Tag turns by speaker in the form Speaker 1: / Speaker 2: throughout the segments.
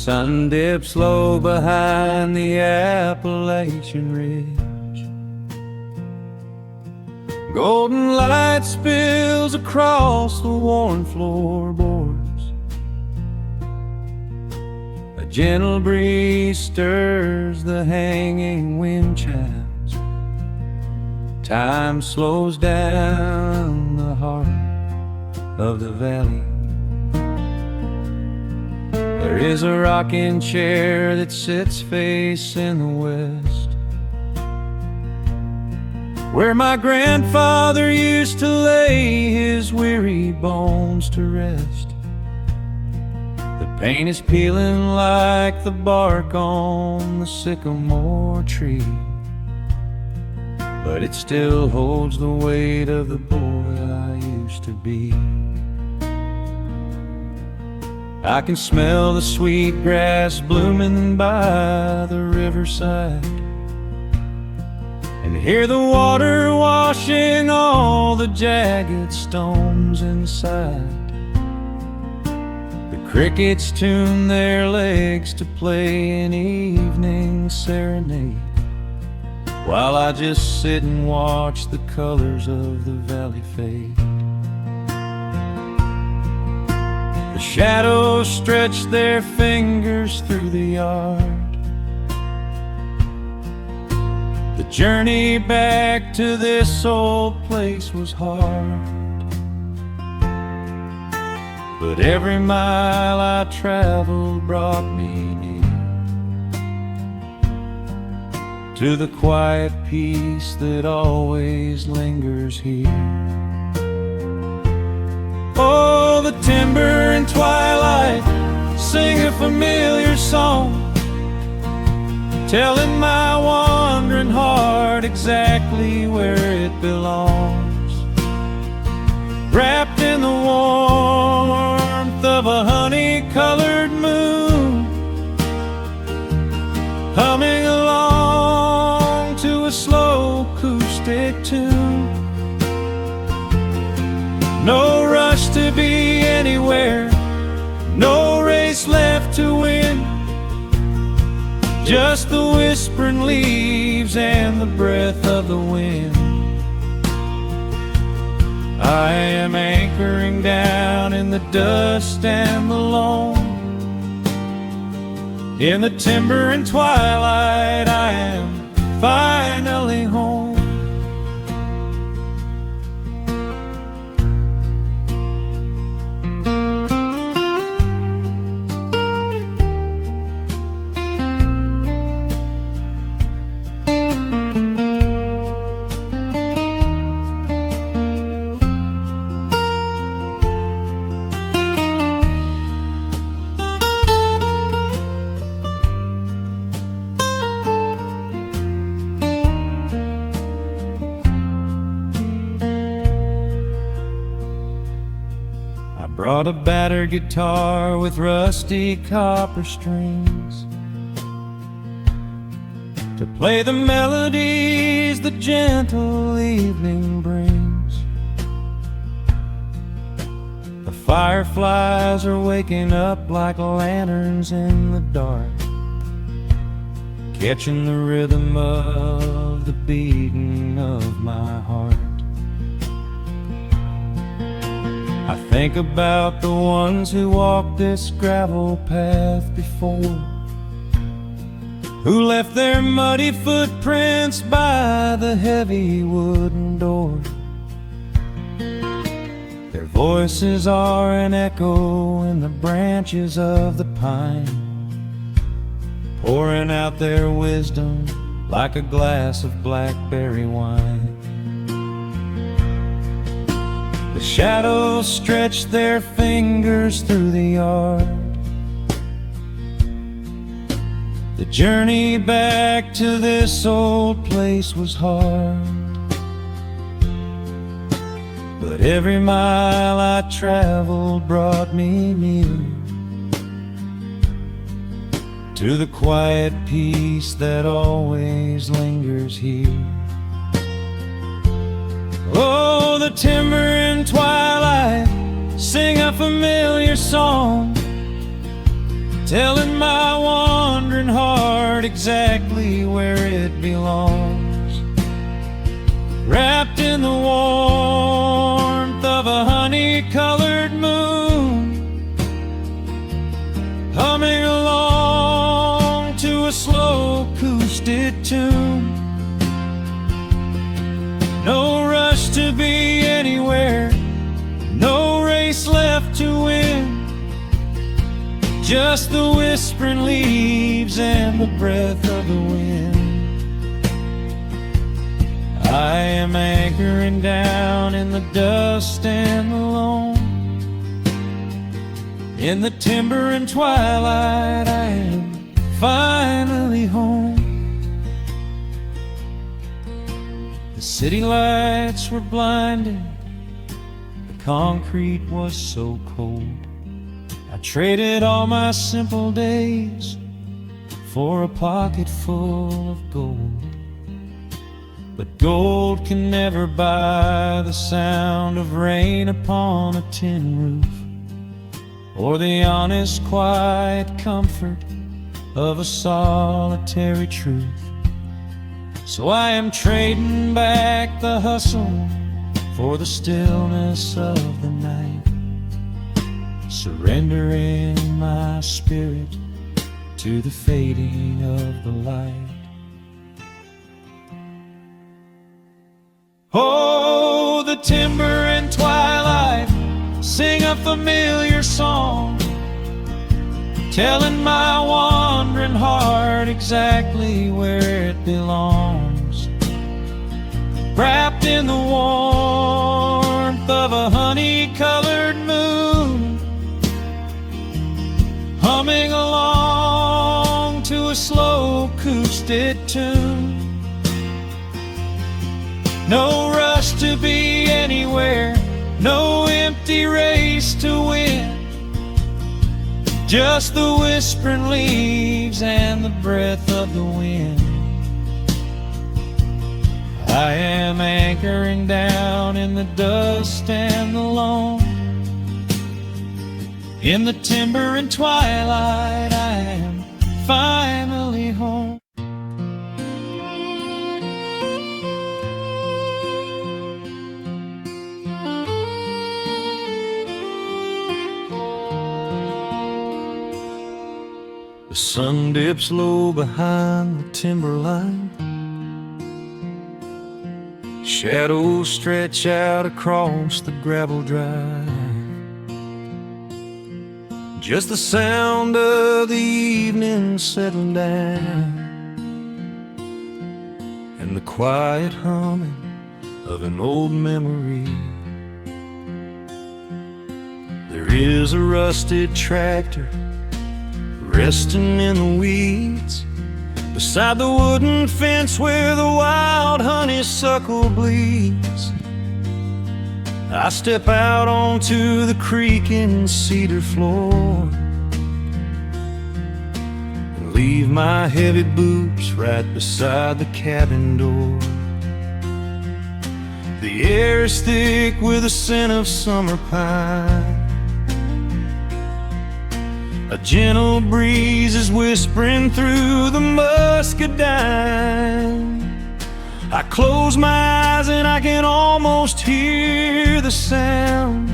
Speaker 1: sun dips low behind the Appalachian Ridge. Golden light spills across the worn floorboards. A gentle breeze stirs the hanging wind chimes. Time slows down the heart of the valley. There is a rocking chair that sits facing the west, where my grandfather used to lay his weary bones to rest. The paint is peeling like the bark on the sycamore tree, but it still holds the weight of the boy I used to be. I can smell the sweet grass blooming by the riverside, and hear the water washing all the jagged stones inside. The crickets tune their legs to play an evening serenade, while I just sit and watch the colors of the valley fade. The shadows stretch their fingers through the yard. The journey back to this old place was hard, but every mile I traveled brought me near to the quiet peace that always lingers here. Oh, the timber and twilight sing a familiar song, telling my wandering heart exactly where it belongs. Wrapped in the warmth of a honey-colored moon, humming along to a slow acoustic tune. No rush to be anywhere, no race left to win, just the whispering leaves and the breath of the wind. I am anchoring down in the dust and the loam. In the timber and twilight I am finally home. Brought a battered guitar with rusty copper strings to play the melodies the gentle evening brings. The fireflies are waking up like lanterns in the dark, catching the rhythm of the beating of my heart. I think about the ones who walked this gravel path before, who left their muddy footprints by the heavy wooden door. Their voices are an echo in the branches of the pine, pouring out their wisdom like a glass of blackberry wine. The shadows stretch their fingers through the yard. The journey back to this old place was hard, but every mile I traveled brought me near to the quiet peace that always lingers here. Oh, the timber and twilight sing a familiar song, telling my wandering heart exactly where it belongs. Wrapped in the warmth of a honey-colored moon, humming along to a slow acoustic tune. No rush to be anywhere, no race left to win, just the whispering leaves and the breath of the wind. I am anchoring down in the dust and the loam. In the timber and twilight, I am finally home. The city lights were blinding, the concrete was so cold. I traded all my simple days for a pocket full of gold. But gold can never buy the sound of rain upon a tin roof, or the honest, quiet comfort of a solitary truth. So I am trading back the hustle for the stillness of the night, surrendering my spirit to the fading of the light. Oh, the timber and twilight sing a familiar song, telling my wandering heart exactly where it belongs. Wrapped in the warmth of a honey-colored moon, humming along to a slow acoustic tune. No rush to be anywhere, no empty race to win, just the whispering leaves and the breath of the wind. I am anchoring down in the dust and the loam. In the timber and twilight, I am finally home. The sun dips low behind the timberline, shadows stretch out across the gravel drive. Just the sound of the evening settling down, and the quiet humming of an old memory. There is a rusted tractor resting in the weeds beside the wooden fence where the wild honeysuckle bleeds. I step out onto the creaking cedar floor and leave my heavy boots right beside the cabin door. The air is thick with the scent of summer pine. A gentle breeze is whispering through the muscadine. I close my eyes and I can almost hear the sound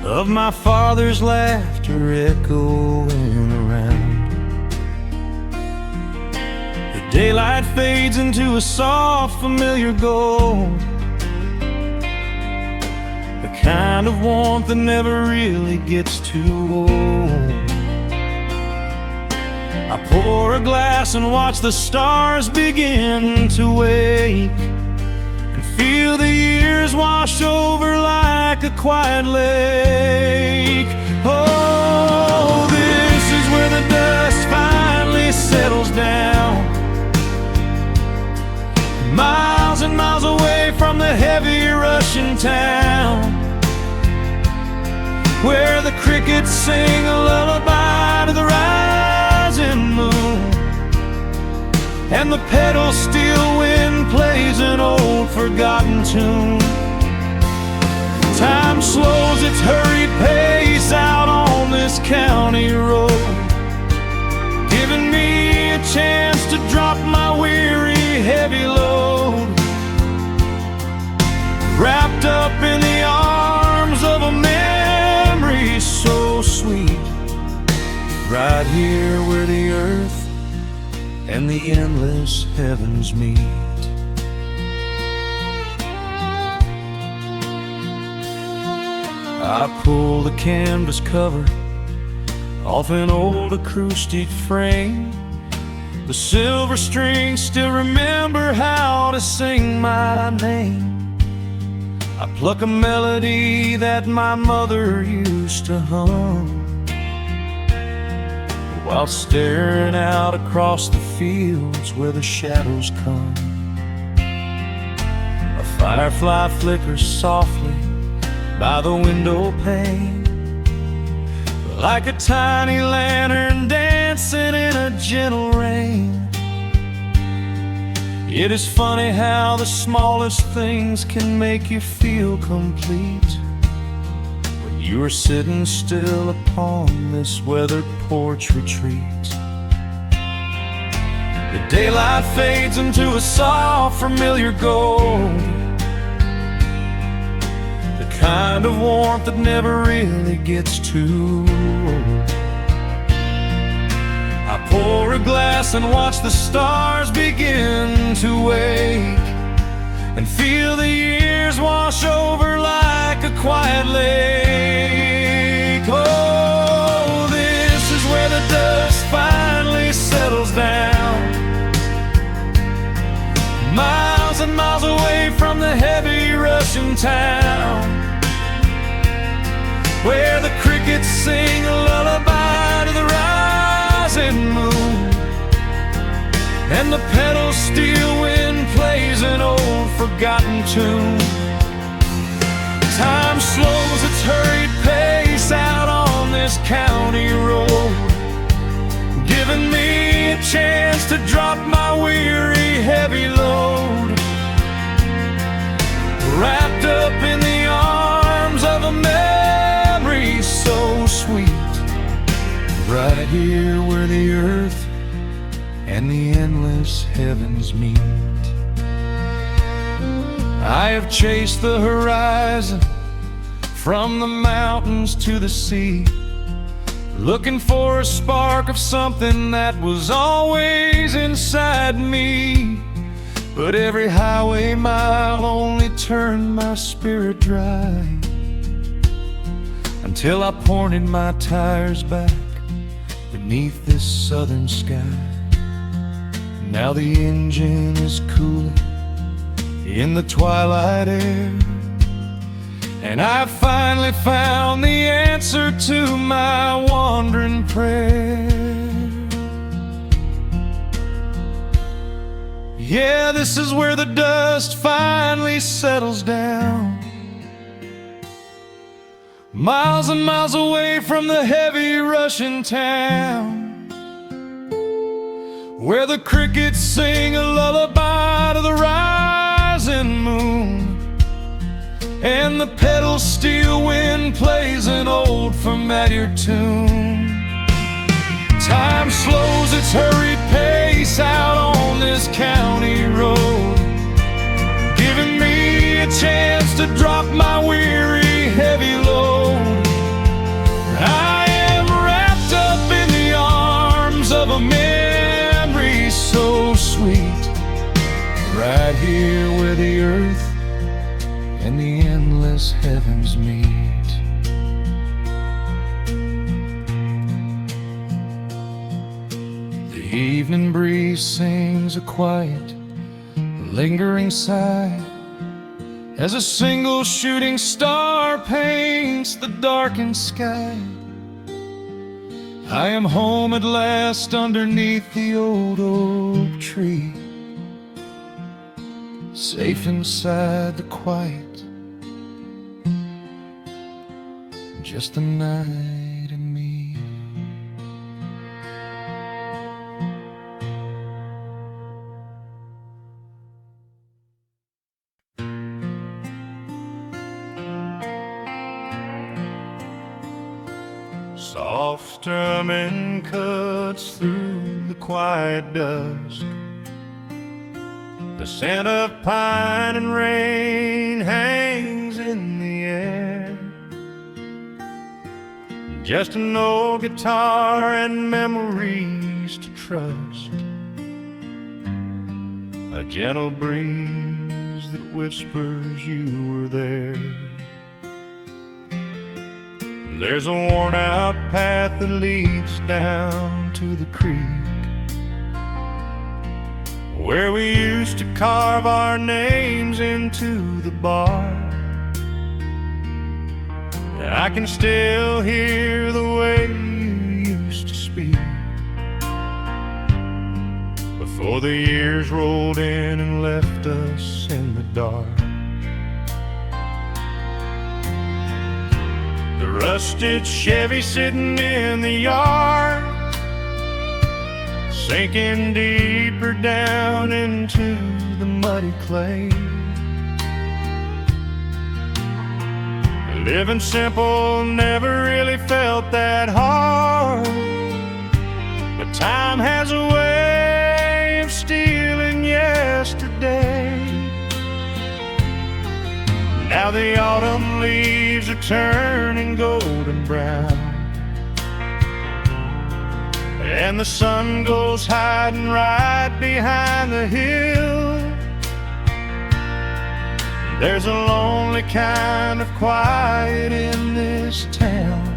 Speaker 1: of my father's laughter echoing around. The daylight fades into a soft, familiar gold, the kind of warmth that never really gets too old. I pour a glass and watch the stars begin to wake, and feel the years wash over like a quiet lake. Oh, this is where the dust finally settles down, miles and miles away from the heavy Russian town, where the crickets sing a lullaby to the rising moon, and the pedal steel wind plays an old forgotten tune. Time slows its hurried pace out on this county road, and the endless heavens meet. I pull the canvas cover off an old acoustic frame. The silver strings still remember how to sing my name. I pluck a melody that my mother used to hum while staring out across the fields where the shadows come. A firefly flickers softly by the window pane, like a tiny lantern dancing in a gentle rain. It is funny how the smallest things can make you feel complete when you are sitting still upon this weathered porch retreat. The daylight fades into a soft, familiar gold, the kind of warmth that never really gets too old. I pour a glass and watch the stars begin to wake, and feel the years wash over like a quiet lake. Oh, this is where the dust finally settles down, miles and miles away from the heavy Russian town, where the crickets sing a lullaby to the rising moon, and the pedal steel wind plays an old forgotten tune. Time slows its hurried pace out on this county road, giving me a chance to drop my weary heavy load, wrapped up in the arms of a memory so sweet, right here where the earth and the endless heavens meet. I have chased the horizon from the mountains to the sea, looking for a spark of something that was always inside me. But every highway mile only turned my spirit dry, until I pointed my tires back beneath this southern sky. Now the engine is cooling in the twilight air, and I've finally found the answer to my wandering prayer. Yeah, this is where the dust finally settles down, miles and miles away from the heavy Russian town, where the crickets sing a lullaby to the rising moon, and the pedal steel wind plays an old familiar tune. Time slows its hurried pace out on this county road, giving me a chance to drop my weary heavy load. I am wrapped up in the arms of a memory so sweet, right here where the earth and the endless heavens meet. The evening breeze sings a quiet, lingering sigh as a single shooting star paints the darkened sky. I am home at last underneath the old oak tree, safe inside the quiet, just the night and me. Soft strumming cuts through the quiet dusk. The scent of pine and rain hangs in the air. Just an old guitar and memories to trust, a gentle breeze that whispers you were there. There's a worn-out path that leads down to the creek, where we used to carve our names into the bark. I can still hear the way you used to speak before the years rolled in and left us in the dark. The rusted Chevy sitting in the yard, sinking deeper down into the muddy clay. Living simple never really felt that hard, but time has a way of stealing yesterday. Now the autumn leaves are turning golden brown, and the sun goes hiding right behind the hill. There's a lonely kind of quiet in this town,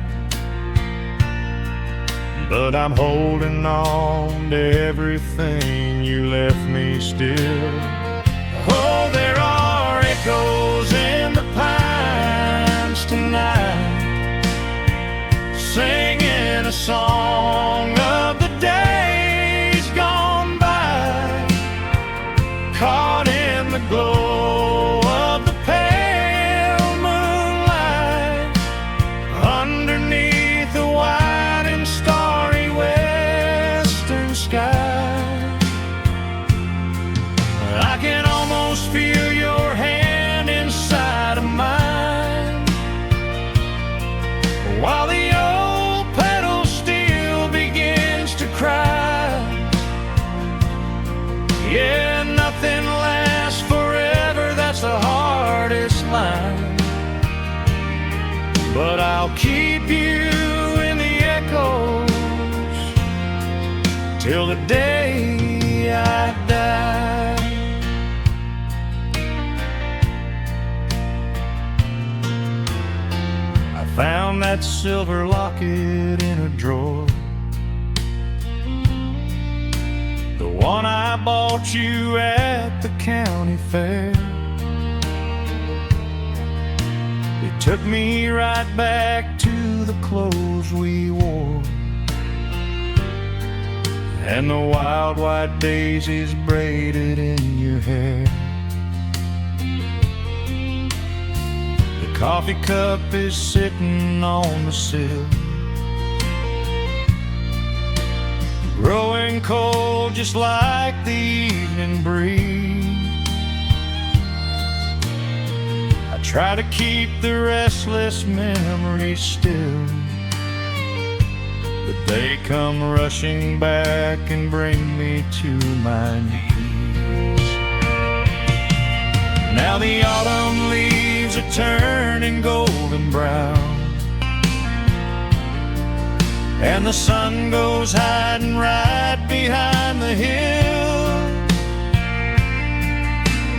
Speaker 1: but I'm holding on to everything you left me still. Oh, there are echoes in the pines tonight, singing a song of the days gone by, caught in the glow of the pale moonlight, underneath the wide and starry western sky. I can almost feel your hand inside of mine, while the old pedal steel begins to cry. Yeah, nothing lasts forever, that's the hardest line, but I'll keep you in the echoes till the day I die. I found that silver locket in a drawer, the one I bought you at the county fair. It took me right back to the clothes we wore, and the wild white daisies braided in your hair. The coffee cup is sitting on the sill, growing cold just like the evening breeze. I try to keep the restless memories still, but they come rushing back and bring me to my knees. Now the autumn leaves are turning golden brown, and the sun goes hiding right behind the hill.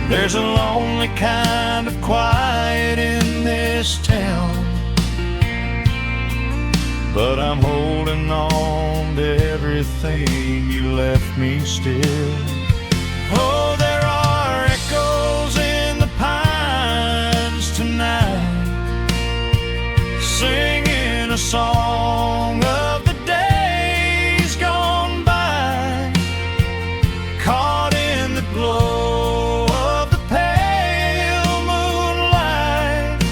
Speaker 1: There's a lonely kind of quiet in this town, but I'm holding on to everything you left me still. Oh, there are echoes in the pines tonight, singing a song of the days gone by, caught in the glow of the pale moonlight,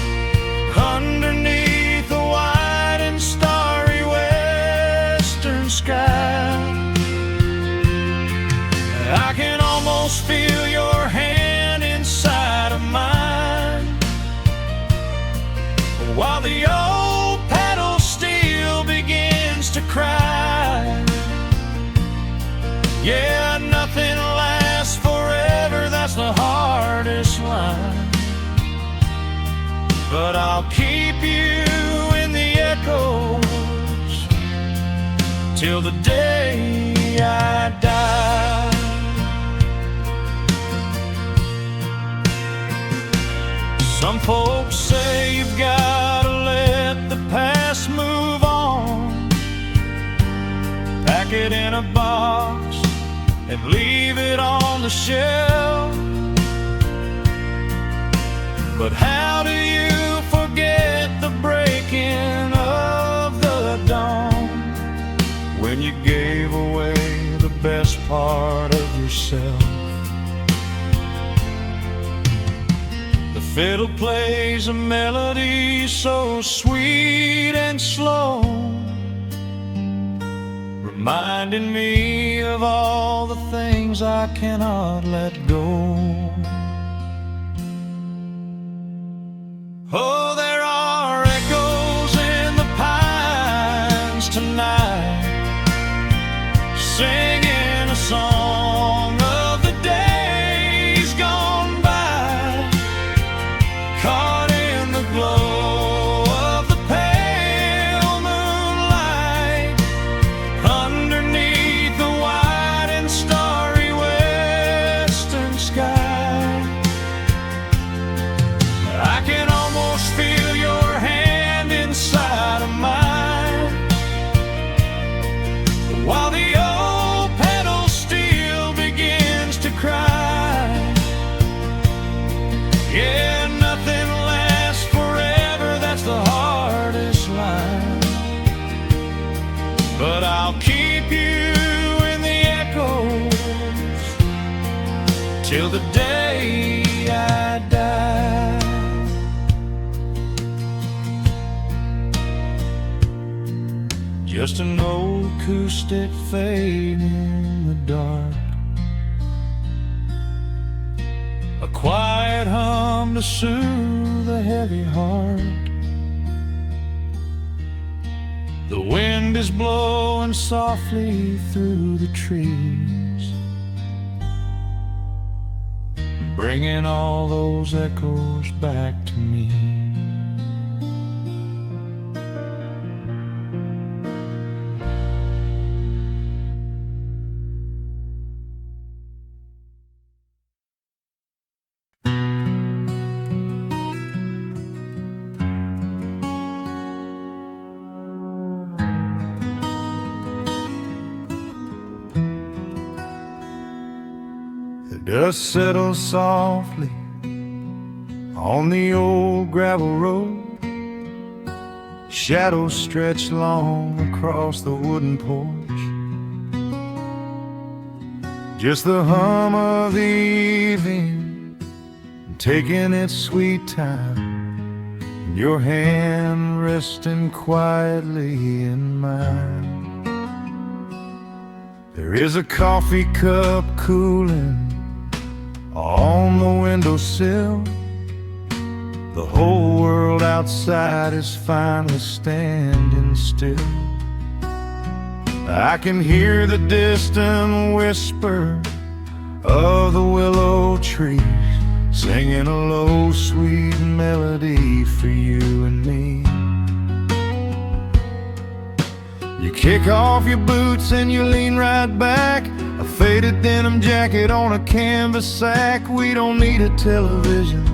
Speaker 1: underneath the wide and starry western sky. I can almost feel your hand inside of mine, while the old pedal steel begins to cry. Yeah, nothing lasts forever, that's the hardest line, but I'll keep you in the echoes till the day I die. leave it on the shelf. But how do you forget the breaking of the dawn, when you gave away the best part of yourself? The fiddle plays a melody so sweet and slow, reminding me of all the things I cannot let go. Oh, there are echoes in the pines tonight, singing a song of the days gone by, caught in the glow of the pale moonlight, underneath the wide and starry western sky. I can almost feel your hand inside of mine, while the old pedal steel begins to cry. Yeah, nothing lasts forever, that's the hardest line. But I'll keep you in the echoes till the day I die. Just an old acoustic fade in the dark, a quiet hum to soothe a heavy heart. The wind is blowing softly through the trees, bringing all those echoes back to me. The dust settles softly on the old gravel road. Shadows stretch long across the wooden porch. Just the hum of the evening taking its sweet time, and your hand resting quietly in mine. There is a coffee cup cooling on the windowsill. The whole world outside is finally standing still. I can hear the distant whisper of the willow trees, singing a low, sweet melody for you and me. You kick off your boots and you lean right back, a faded denim jacket on a canvas sack. We don't need a television,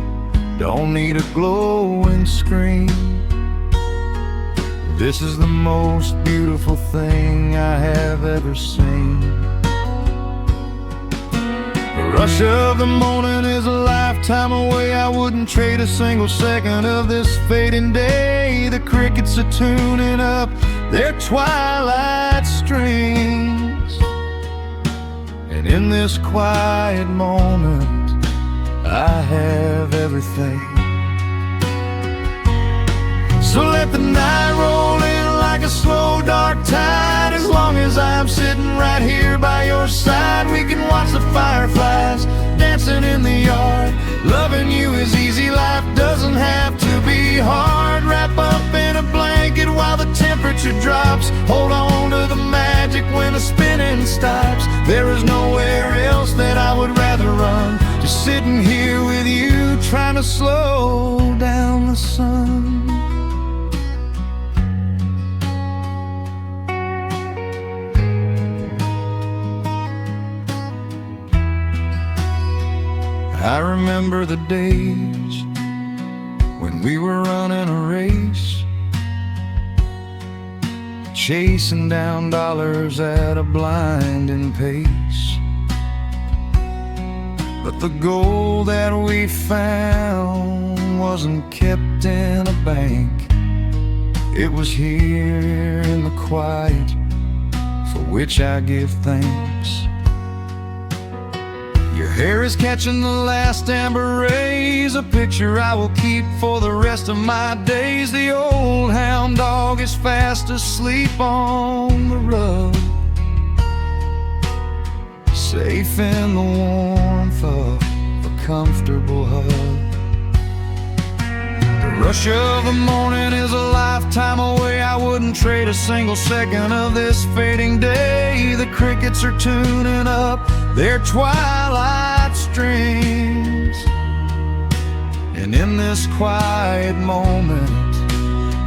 Speaker 1: don't need a glowing screen. This is the most beautiful thing I have ever seen. The rush of the morning is a lifetime away. I wouldn't trade a single second of this fading day. The crickets are tuning up their twilight strings, and in this quiet moment I have everything. So let the night roll in like a slow dark tide. As long as I'm sitting right here by your side, we can watch the fireflies dancing in the yard. Loving you is easy, life doesn't have to be hard. Wrap up in a blanket while the temperature drops. Hold on to the magic when the spinning stops. There is nowhere else that I would rather run, just sitting here with you, trying to slow down the sun. I remember the days when we were running a race, chasing down dollars at a blinding pace. But the gold that we found wasn't kept in a bank. It was here in the quiet, for which I give thanks. Your hair is catching the last amber rays, a picture I will keep for the rest of my days. The old hound dog is fast asleep on the rug, safe in the warmth of a comfortable hug. The rush of the morning is a lifetime away. I wouldn't trade a single second of this fading day. The crickets are tuning up their twilight strings, and in this quiet moment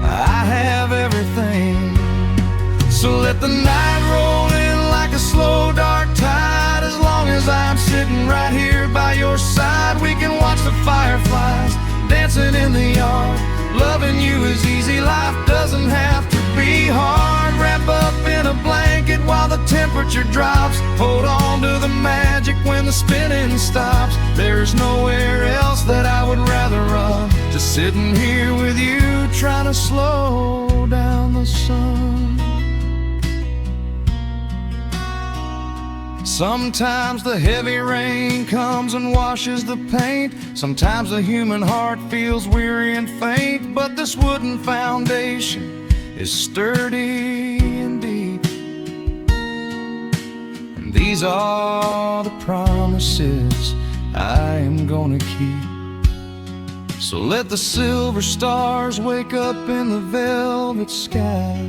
Speaker 1: I have everything. So let the night roll in like a slow dark tide. As long as I'm sitting right here by your side, we can watch the fireflies dancing in the yard. Loving you is easy, life doesn't have to be hard. Wrap up in a blanket while the temperature drops. Hold on to the magic when the spinning stops. There's nowhere else that I would rather run. Just sitting here with you, trying to slow down the sun. Sometimes the heavy rain comes and washes the paint. Sometimes the human heart feels weary and faint. But this wooden foundation is sturdy and deep, and these are the promises I am gonna keep. So let the silver stars wake up in the velvet sky.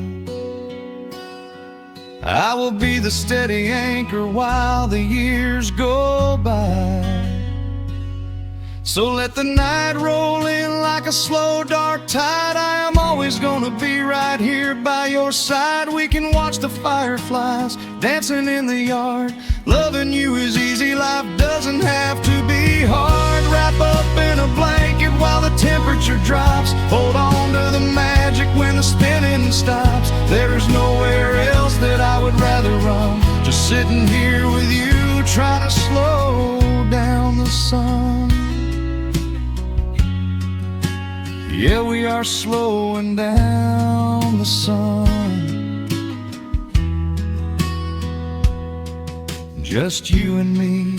Speaker 1: I will be the steady anchor while the years go by. So let the night roll in like a slow dark tide. I am always gonna be right here by your side. We can watch the fireflies dancing in the yard. Loving you is easy, life doesn't have to be hard. Wrap up in a blanket while the temperature drops. Hold on to the magic when the spinning stops. There's nowhere else that I would rather run. Just sitting here with you, trying to slow down the sun. Yeah, we are slowing down the sun. Just you and me,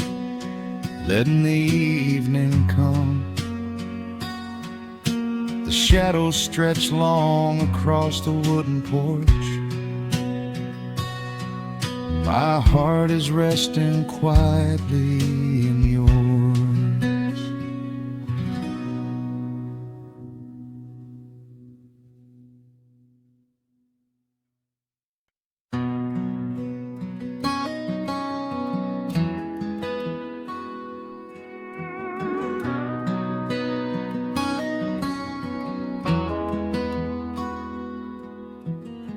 Speaker 1: letting the evening come. The shadows stretch long across the wooden porch. My heart is resting quietly in yours.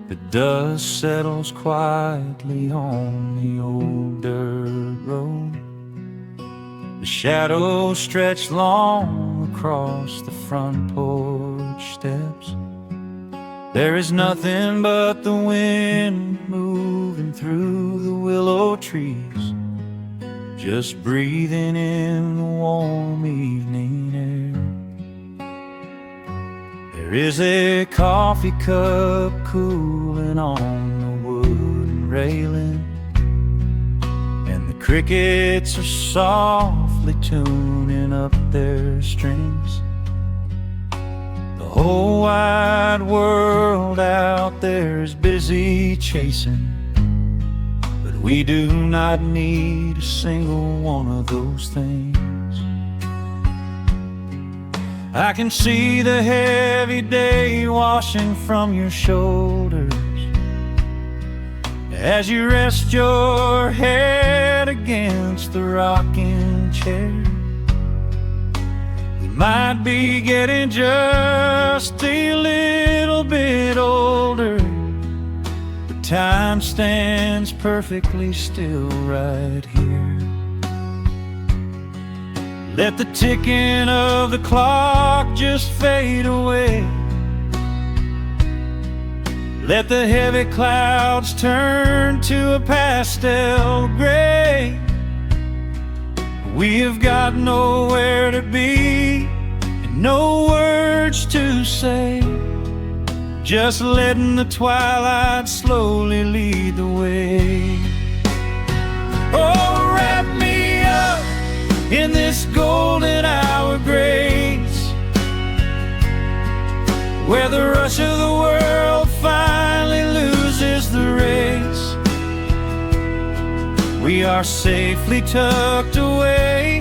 Speaker 1: The dust settles quietly on the old dirt road. The shadows stretch long across the front porch steps. There is nothing but the wind moving through the willow trees, just breathing in the warm evening air. There is a coffee cup cooling on the wooden railing, and the crickets are softly tuning up their strings. The whole wide world out there is busy chasing, but we do not need a single one of those things. I can see the heavy day washing from your shoulders as you rest your head against the rocking chair. We might be getting just a little bit older, but time stands perfectly still right here. Let the ticking of the clock just fade away. Let the heavy clouds turn to a pastel gray. We have got nowhere to be and no words to say, just letting the twilight slowly lead the way. Oh, wrap me up in this golden hour grace, where the rush of the world finally loses the race. We are safely tucked away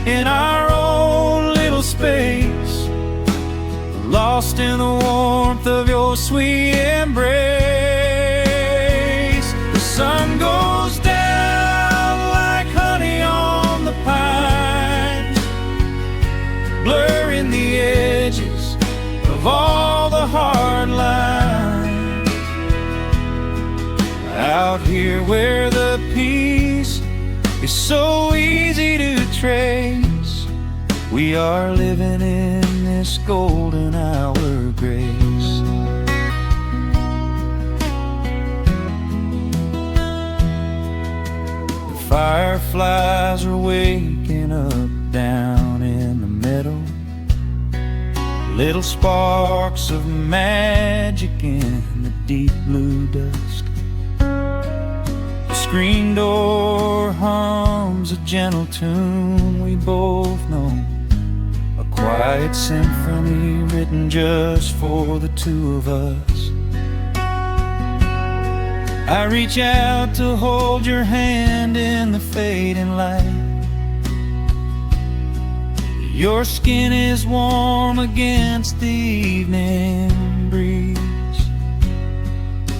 Speaker 1: in our own little space, lost in the warmth of your sweet embrace. The sun goes down like honey on the pines, blurring the edges of all the hard lines. Out here where the peace is so easy to trace, we are living in this golden hour grace. The fireflies are waking up down in the meadow, little sparks of magic in the deep blue dusk. The screen door hums a gentle tune we both know, a quiet symphony written just for the two of us. I reach out to hold your hand in the fading light. Your skin is warm against the evening breeze.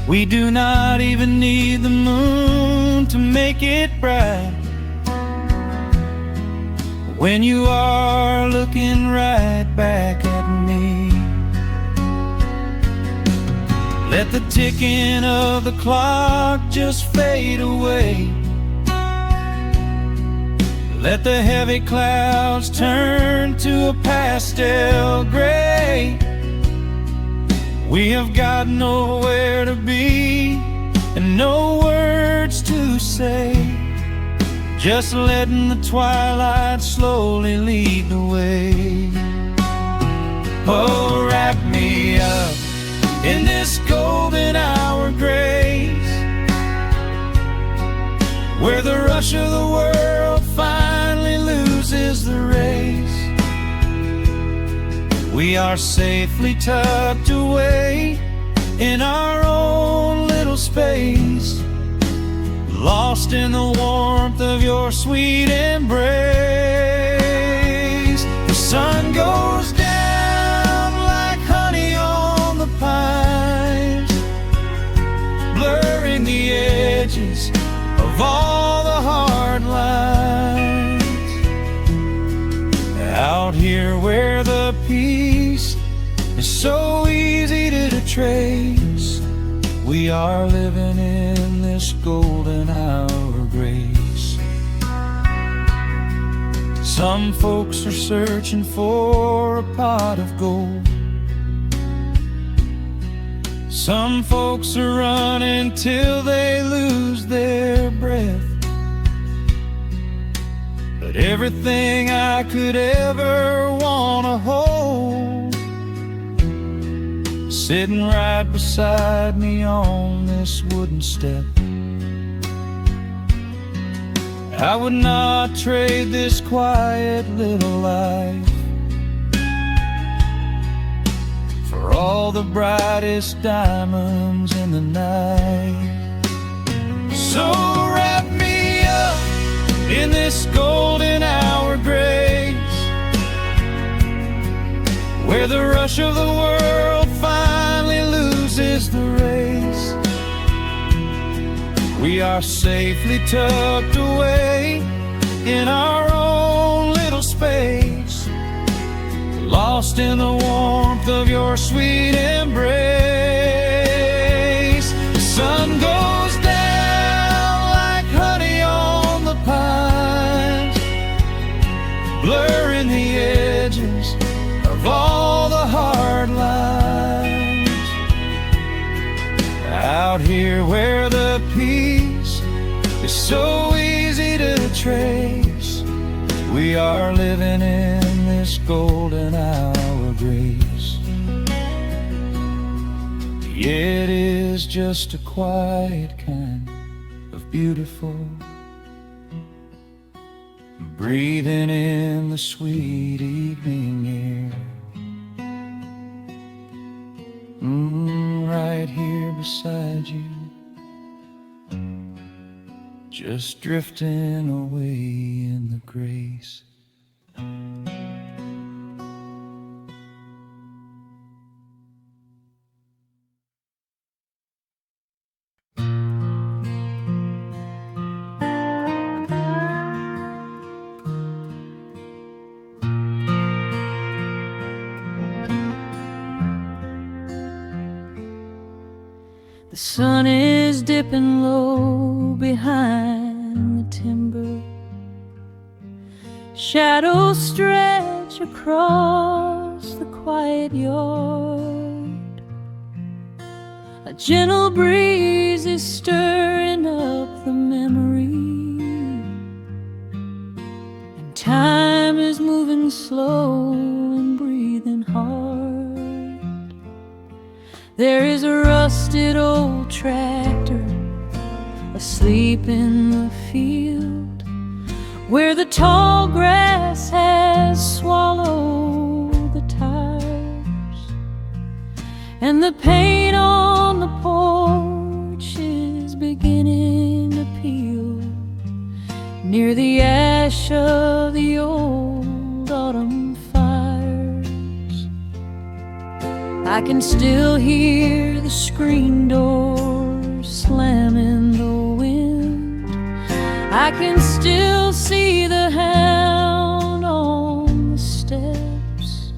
Speaker 1: We do not even need the moon to make it bright, when you are looking right back at me. Let the ticking of the clock just fade away, let the heavy clouds turn to a pastel gray. We have got nowhere to be and no words to say, just letting the twilight slowly lead the way. Oh, wrap me up in this golden hour grace, where the rush of the world finally loses the race. We are safely tucked away in our own little space, lost in the warmth of your sweet embrace. The sun goes down like honey on the pines, blurring the edges of all the hard lines. Out here where the peace is so easy to trace, we are living in this golden hour grace. Some folks are searching for a pot of gold, some folks are running till they lose their breath. But everything I could ever wanna hold, sitting right beside me on this wooden step. I would not trade this quiet little life for all the brightest diamonds in the night. So wrap me up in this golden hour grace, where the rush of the world finally loses the race. We are safely tucked away in our own little space, lost in the warmth of your sweet embrace. The sun goes down like honey on the pines, blurring the edges of all the hard lines. Out here where the peace is so easy to trace, We are living in this golden hour grace. It is just a quiet kind of beautiful, breathing in the sweet evening air. Right here beside you, just drifting away in the grace.
Speaker 2: The sun is dipping low behind the timber. Shadows stretch across the quiet yard. A gentle breeze is stirring up the memory, and time is moving slow and breathing hard. There is a rusted old tractor asleep in the field, where the tall grass has swallowed the tires, and the paint on the porch is beginning to peel near the ash of the old autumn fires. I can still hear the screen door slam in the wind. I can still see the hound on the steps.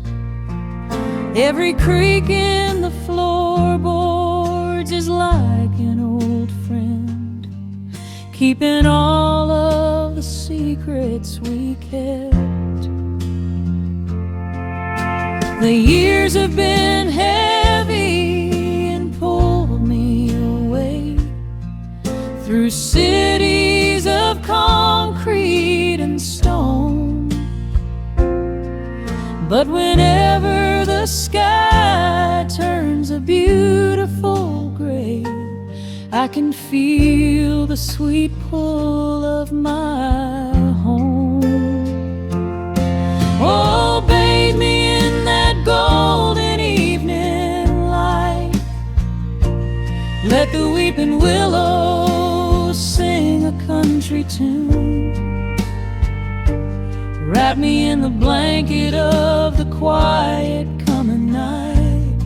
Speaker 2: Every creak in the floorboards is like an old friend, keeping all of the secrets we kept. The years have been heavy and pulled me away through cities of concrete and stone. But whenever the sky turns a beautiful gray, I can feel the sweet pull of my home. Oh, bathe me in that golden evening light. Let the weeping willows sing a country tune. Wrap me in the blanket of the quiet coming night,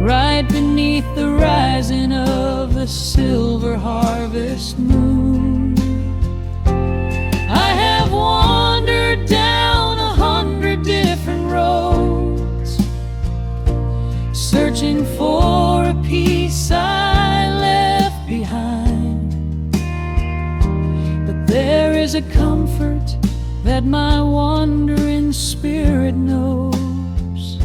Speaker 2: right beneath the rising of the silver harvest moon. I have wandered down 100 different roads, searching for a piece I left behind. But there is a comfort that my wandering spirit knows.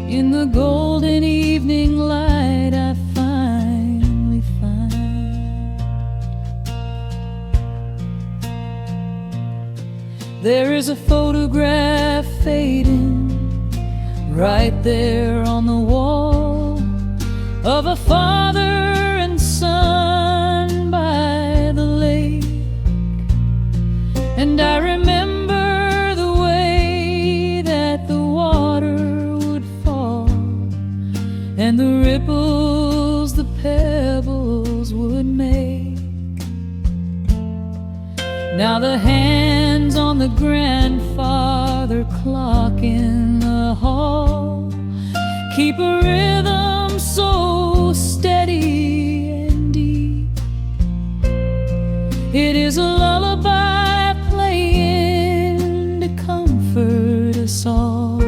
Speaker 2: In the golden evening light I finally find. There is a photograph fading right there on the wall of a father and son by the lake. And I remember the way that the water would fall, and the ripples the pebbles would make. Now the hands on the grandfather clock in the hall keep a rhythm so steady and deep. It is a lullaby playing to comfort us all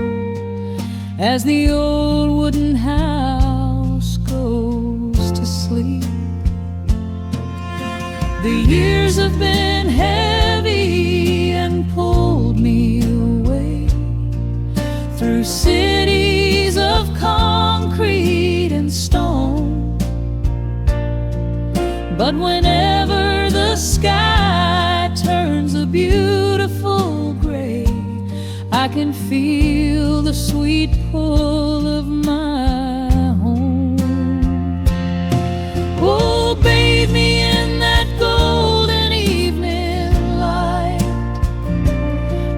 Speaker 2: as the old wooden house goes to sleep. The years have been heavy and pulled me away through cities of concrete and stone. But whenever the sky turns a beautiful gray. I can feel the sweet pull of my home. Oh, bathe me in that golden evening light.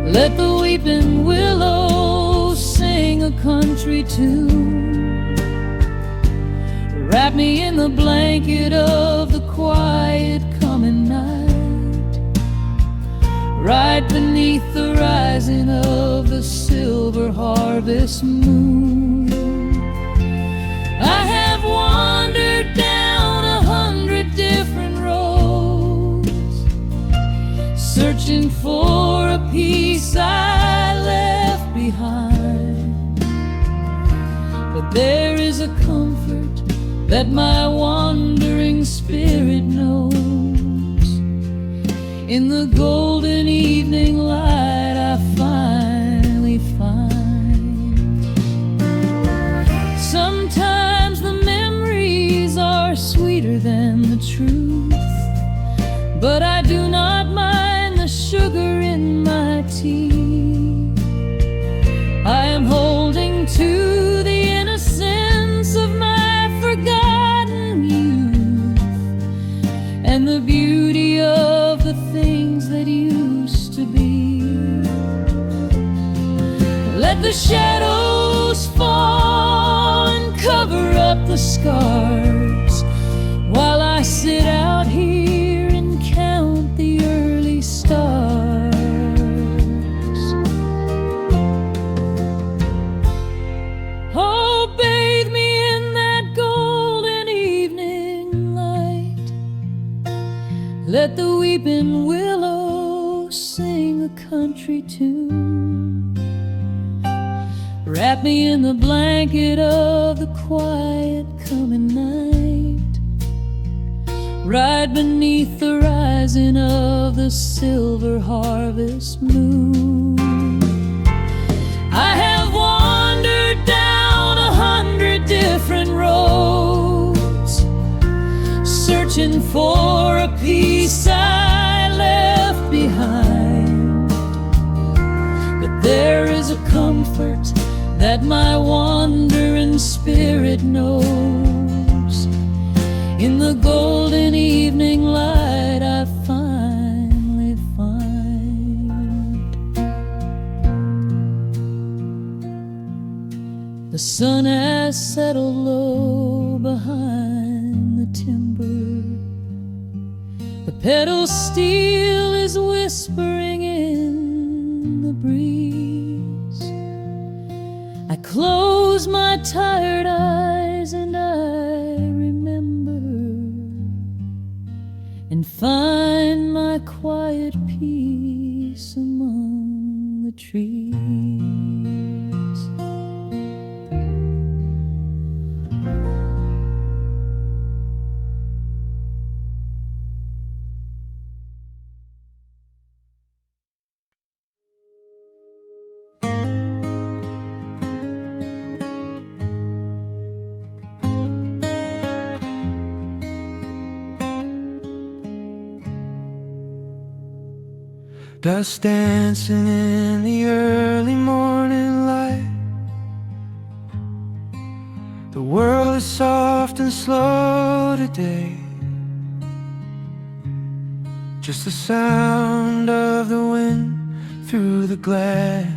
Speaker 2: Let the weeping willow sing a country tune. Wrap me in the blanket of the quiet coming night, right beneath the rising of the silver harvest moon. I have wandered down 100 different roads, searching for a piece I left behind. But there is a comfort that my wandering spirit knows. In the golden evening light I finally find. Sometimes the memories are sweeter than the truth, but I do not mind the sugar in my tea. I am holding to the innocence of my forgotten youth, and the beauty of the things that used to be. Let the shadows fall and cover up the scars, while I sit out here and count the early stars. Oh, bathe me in that golden evening light. Let the weeping willow sing a country tune. Wrap me in the blanket of the quiet coming night, right beneath the rising of the silver harvest moon. I have wandered down 100 different roads, searching for a piece I left behind. But there is a comfort that my wandering spirit knows. In the golden evening light I finally find. The sun has settled low behind the timber. The pedal steel is whispering in the breeze. I close my tired eyes and I remember, and find my quiet peace among the trees.
Speaker 1: Dust dancing in the early morning light. The world is soft and slow today. Just the sound of the wind through the glass,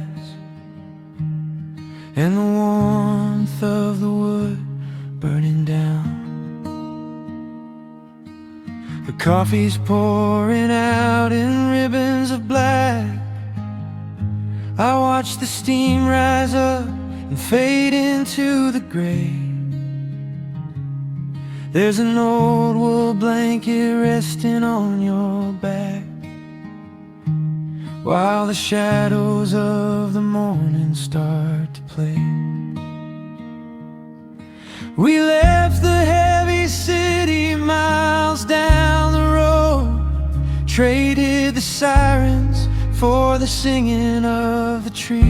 Speaker 1: and the warmth of the wood burning down. The coffee's pouring out in ribbons of black. I watch the steam rise up and fade into the gray. There's an old wool blanket resting on your back, while the shadows of the morning start to play. We left the heavy city miles down the road, traded the sirens for the singing of the trees.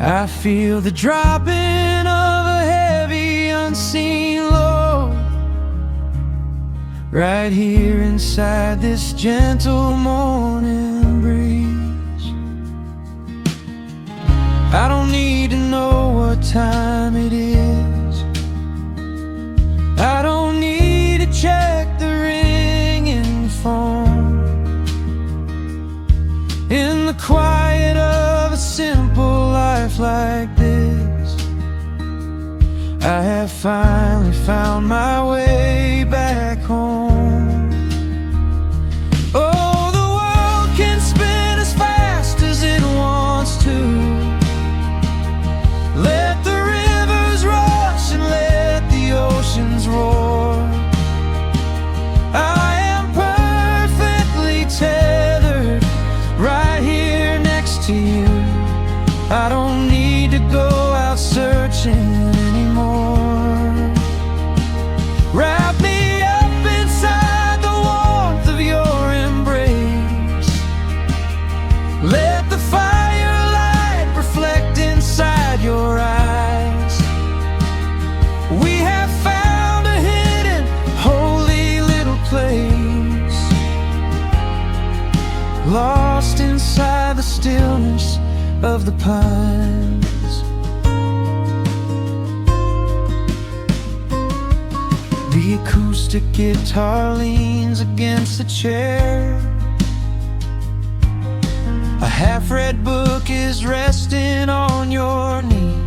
Speaker 1: I feel the dropping of a heavy unseen load, right here inside this gentle morning breeze. I don't need to know what time it is. I don't need to check the ringing phone. In the quiet of a simple life like this, I have finally found my way back home. Oh, the world can spin as fast as it wants to. Let the rivers rush and let the oceans roar. I am perfectly tethered right here next to you. I don't need to go out searching anymore. Wrap me up inside the warmth of your embrace. Let the firelight reflect inside your eyes. We have found a hidden, holy little place, lost inside the stillness of the pines. The acoustic guitar leans against the chair. A half-read book is resting on your knee.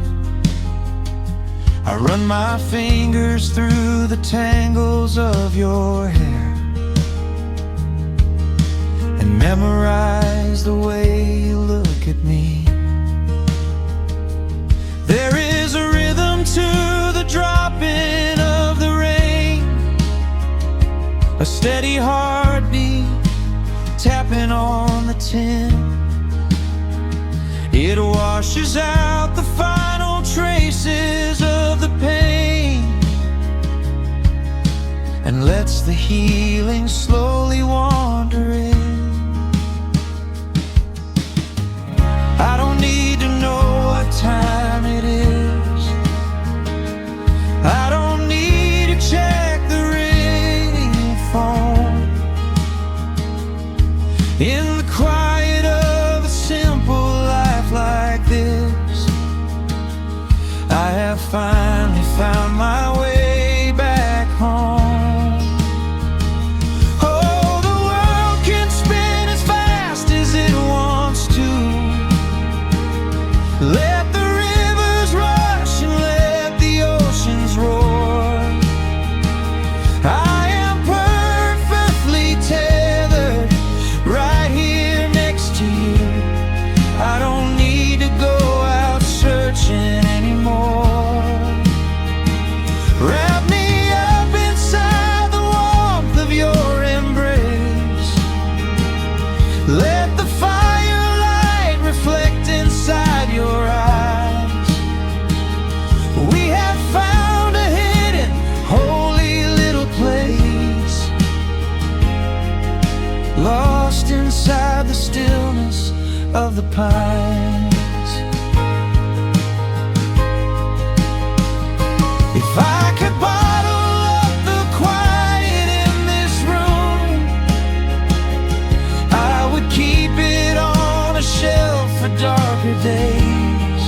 Speaker 1: I run my fingers through the tangles of your hair and memorize the way you look at me. There is a rhythm to the dropping of the rain, a steady heartbeat tapping on the tin. It washes out the final traces of the pain and lets the healing slowly wander in. I don't need to know what time it is. I don't need to check the ringing phone. In the quiet of a simple life like this, I have finally found my way back home. Oh, the world can spin as fast as it wants to. Let the rivers rush and let the oceans roar. I am perfectly tethered right here next to you. I don't need to go out searching anymore. Wrap me up inside the warmth of your embrace. Let the firelight reflect inside your eyes. We have found a hidden, holy little place, lost inside the stillness of the pines. If I could bottle up the quiet in this room, I would keep it on a shelf for darker days.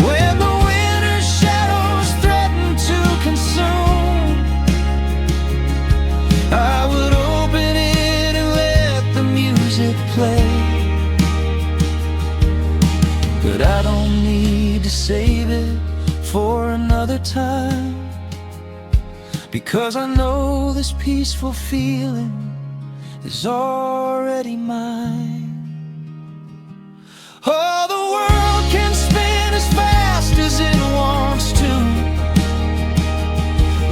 Speaker 1: When the winter shadows threaten to consume, I would open it and let the music play. But I don't need to save it for another time, because I know this peaceful feeling is already mine. Oh, the world can spin as fast as it wants to.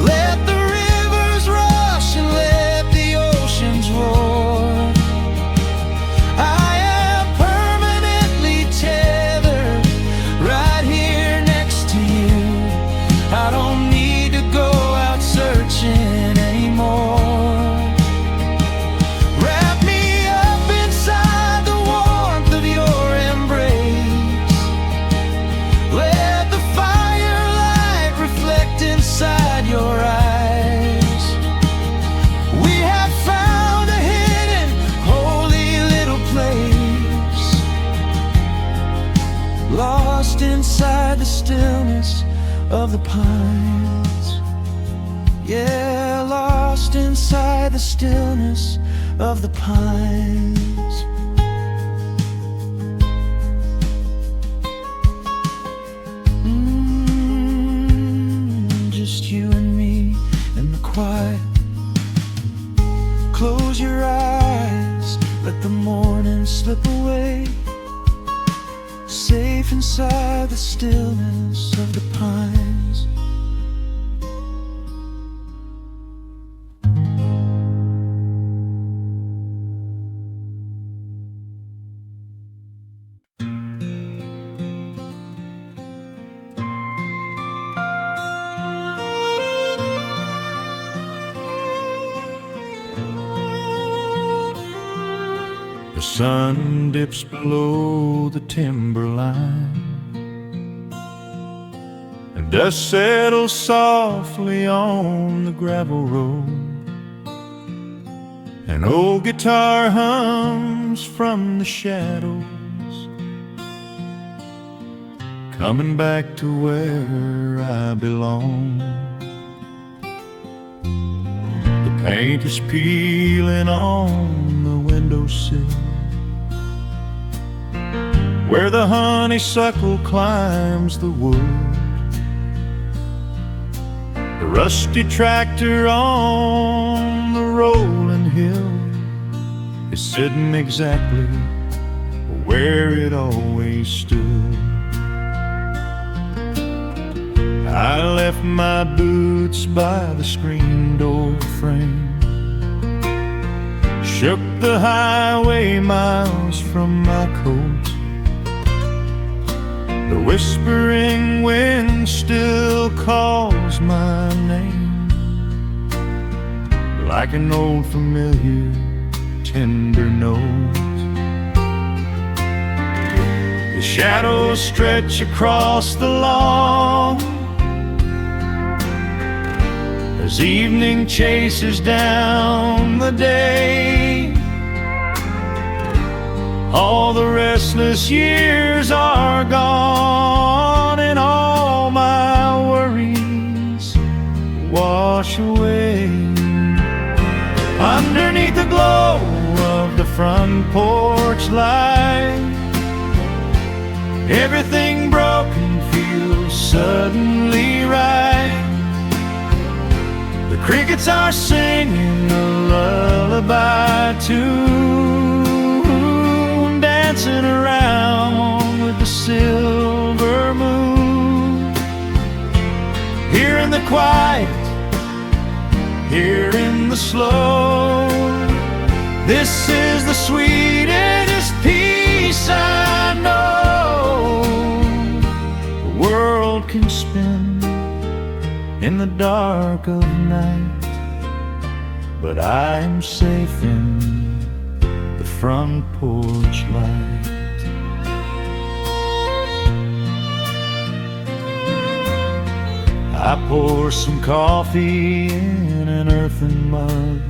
Speaker 1: Let the rivers rush and let the oceans roar. I am permanently tethered right here next to you. I don't need to go out searching anymore. Wrap me up inside the warmth of your embrace. pines. Yeah, lost inside the stillness of the pines. Just you and me in the quiet. Close your eyes, let the morning slip away. Safe inside the stillness of the pines. The sun dips below the timberline, and dust settles softly on the gravel road. An old guitar hums from the shadows, coming back to where I belong. The paint is peeling on the windowsill, where the honeysuckle climbs the wood. The rusty tractor on the rolling hill is sitting exactly where it always stood. I left my boots by the screen door frame, shook the highway miles from my coat. The whispering wind still calls my name, like an old familiar tender note. The shadows stretch across the lawn as evening chases down the day. All the restless years are gone, and all my worries wash away. Underneath the glow of the front porch light, everything broken feels suddenly right. The crickets are singing a lullaby tune, dancing around with the silver moon. Here in the quiet, here in the slow, this is the sweetest peace I know. The world can spin in the dark of night, but I'm safe in the front porch light. I pour some coffee in an earthen mug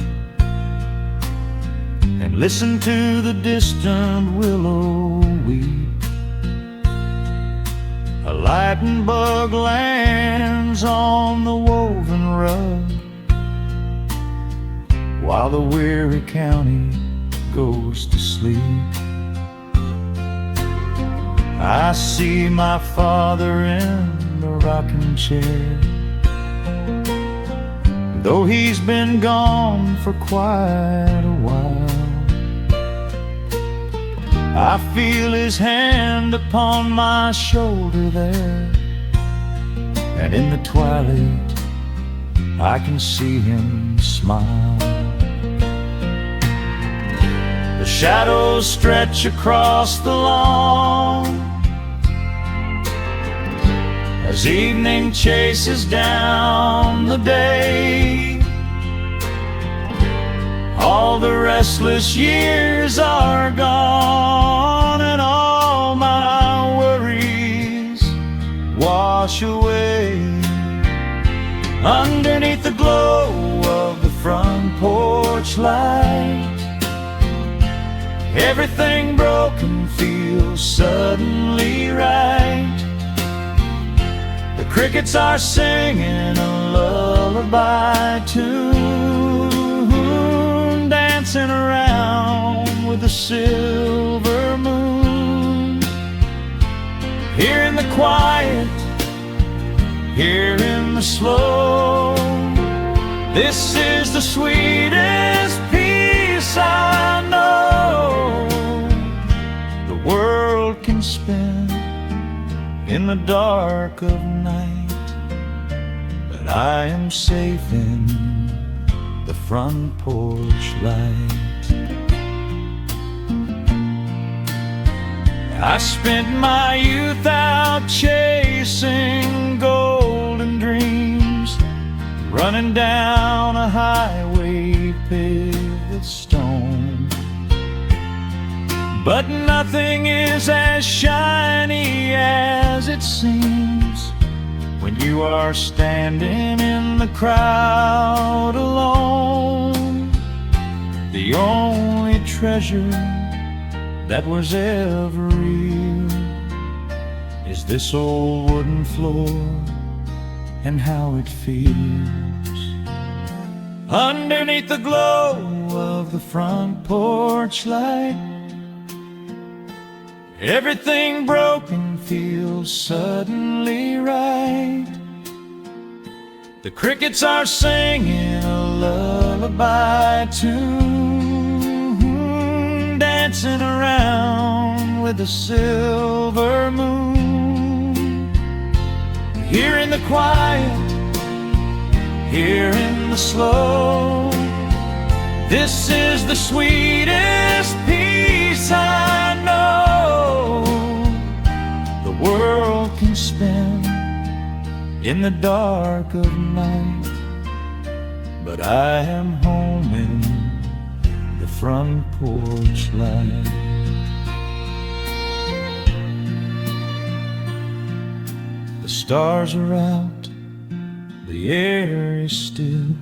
Speaker 1: and listen to the distant willow weep. A lightning bug lands on the woven rug, while the weary county goes to sleep. I see my father in the rocking chair, though he's been gone for quite a while. I feel his hand upon my shoulder there, and in the twilight I can see him smile. The shadows stretch across the lawn as evening chases down the day. All the restless years are gone, and all my worries wash away. Underneath the glow of the front porch light, everything broken feels suddenly right. The crickets are singing a lullaby tune, dancing around with the silver moon. Here in the quiet, here in the slow, this is the sweetest peace I know. The world can spin in the dark of night, but I am safe in the front porch light. I spent my youth out chasing golden dreams, running down a highway paved with stone. But nothing is as shiny as it seems when you are standing in the crowd alone. The only treasure that was ever real is this old wooden floor and how it feels. Underneath the glow of the front porch light, everything broken feels suddenly right. The crickets are singing a lullaby tune, dancing around with the silver moon. Here in the quiet, here in the slow, this is the sweetest peace I know. The world can spin in the dark of night, but I am home in the front porch light. The stars are out, the air is still.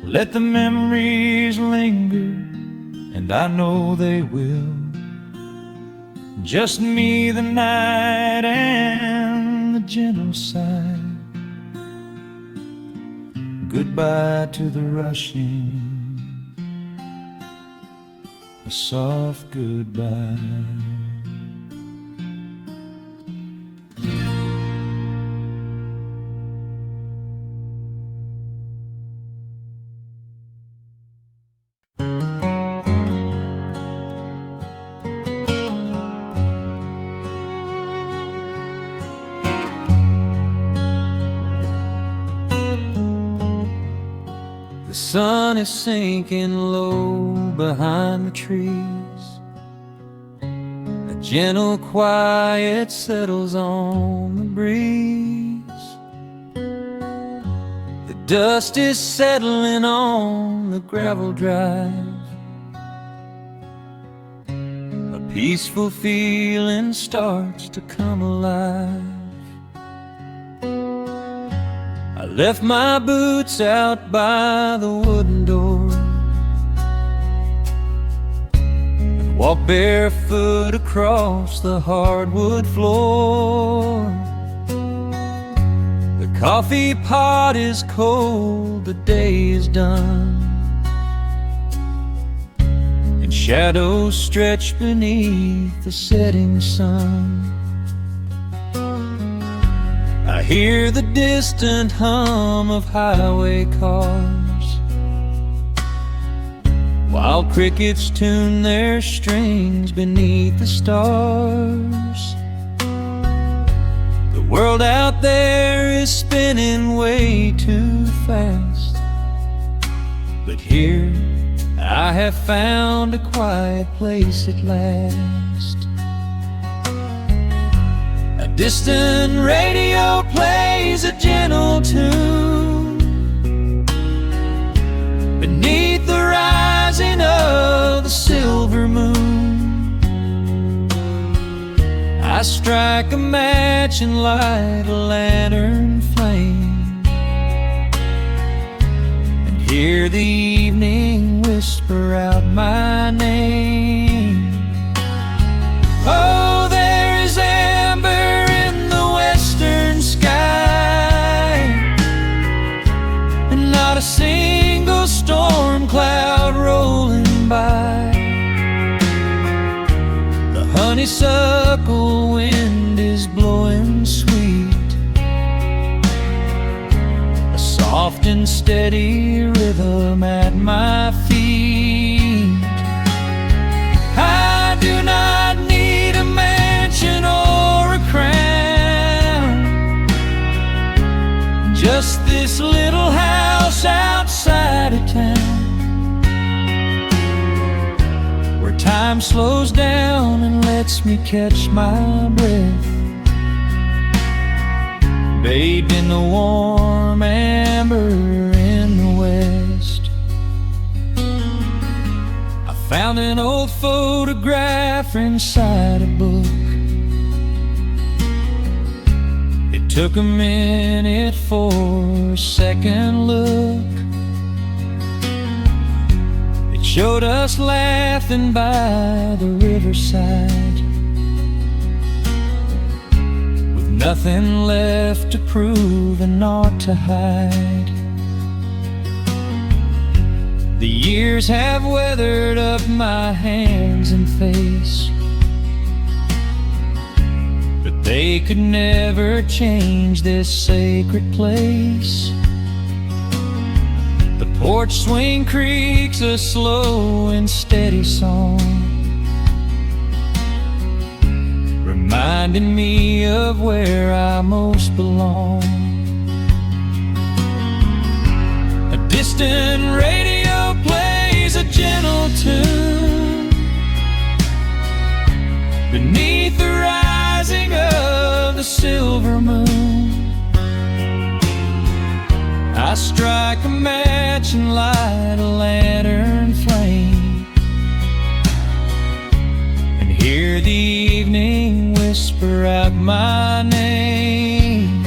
Speaker 1: Let the memories linger, and I know they will. Just me, the night, and the gentle sigh. Goodbye to the rushing, a soft goodbye. The sun is sinking low behind the trees. A gentle quiet settles on the breeze. The dust is settling on the gravel drive. A peaceful feeling starts to come alive. I left my boots out by the wooden door and walked barefoot across the hardwood floor. The coffee pot is cold, the day is done, and shadows stretch beneath the setting sun. I hear the distant hum of highway cars, while crickets tune their strings beneath the stars. The world out there is spinning way too fast, but here I have found a quiet place at last. A distant radio plays a gentle tune beneath the rising of the silver moon. I strike a match and light a lantern flame, and hear the evening whisper out my name. Oh, there is amber in the western honeysuckle wind is blowing sweet, a soft and steady rhythm at my feet. I do not need a mansion or a crown, just this little house outside of town, where time slows down and lets me catch my breath, bathed in the warm amber in the west. I found an old photograph inside a book. It took a minute for a second look. It showed us laughing by the riverside, with nothing left to prove and naught to hide. The years have weathered up my hands and face, but they could never change this sacred place. The porch swing creaks a slow and steady song, reminding me of where I most belong. A distant radio plays a gentle tune beneath the rising of the silver moon. I strike a match and light a lantern flame, and hear the evening whisper out my name.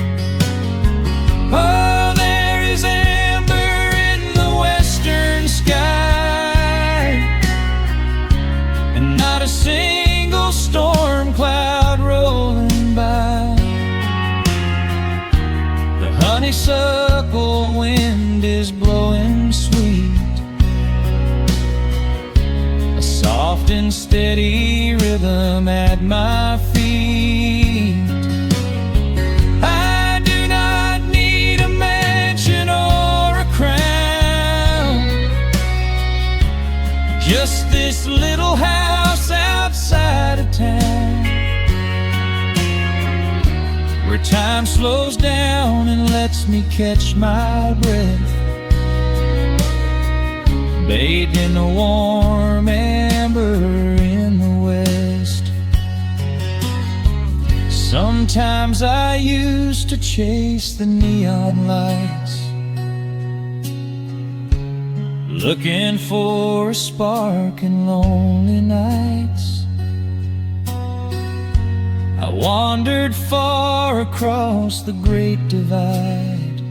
Speaker 1: Oh, there is amber in the western sky, and not a single storm cloud rolling by. The honeysuckle wind is blowing sweet, a soft and steady rhythm at my feet. I do not need a mansion or a crown, just this little house outside of town, where time slows down and lets me catch my breath, bathed in the warm amber in the west. Sometimes I used to chase the neon lights, looking for a spark in lonely nights. I wandered far across the great divide,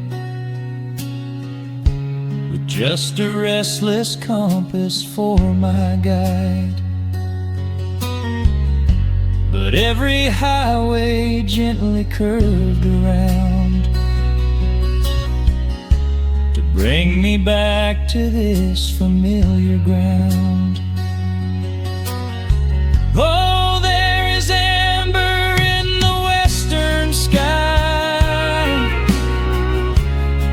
Speaker 1: with just a restless compass for my guide. But every highway gently curved around to bring me back to this familiar ground. Oh, there is amber in the western sky,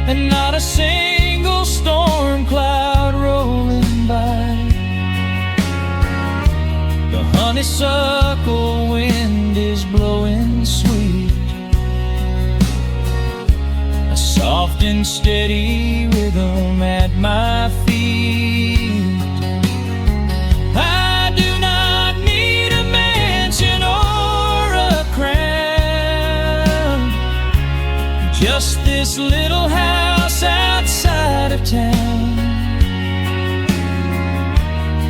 Speaker 1: and not a single storm cloud rolling by. The honeysuckle wind is blowing sweet, a soft and steady rhythm at my feet. I do not need a mansion or a crown, just this little house outside of town,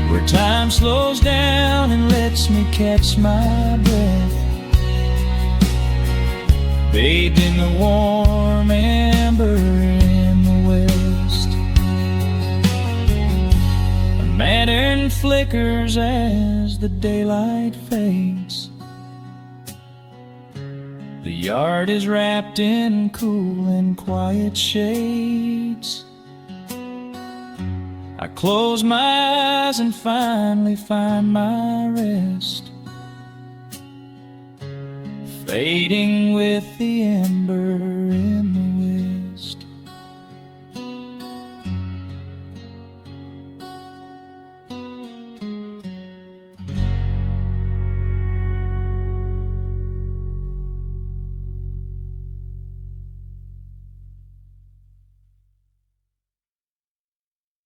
Speaker 1: where time slows down and lets me catch my breath, bathed in the warm amber in the west. A lantern flickers as the daylight fades. The yard is wrapped in cool and quiet shades. I close my eyes and finally find my rest, fading with the embers.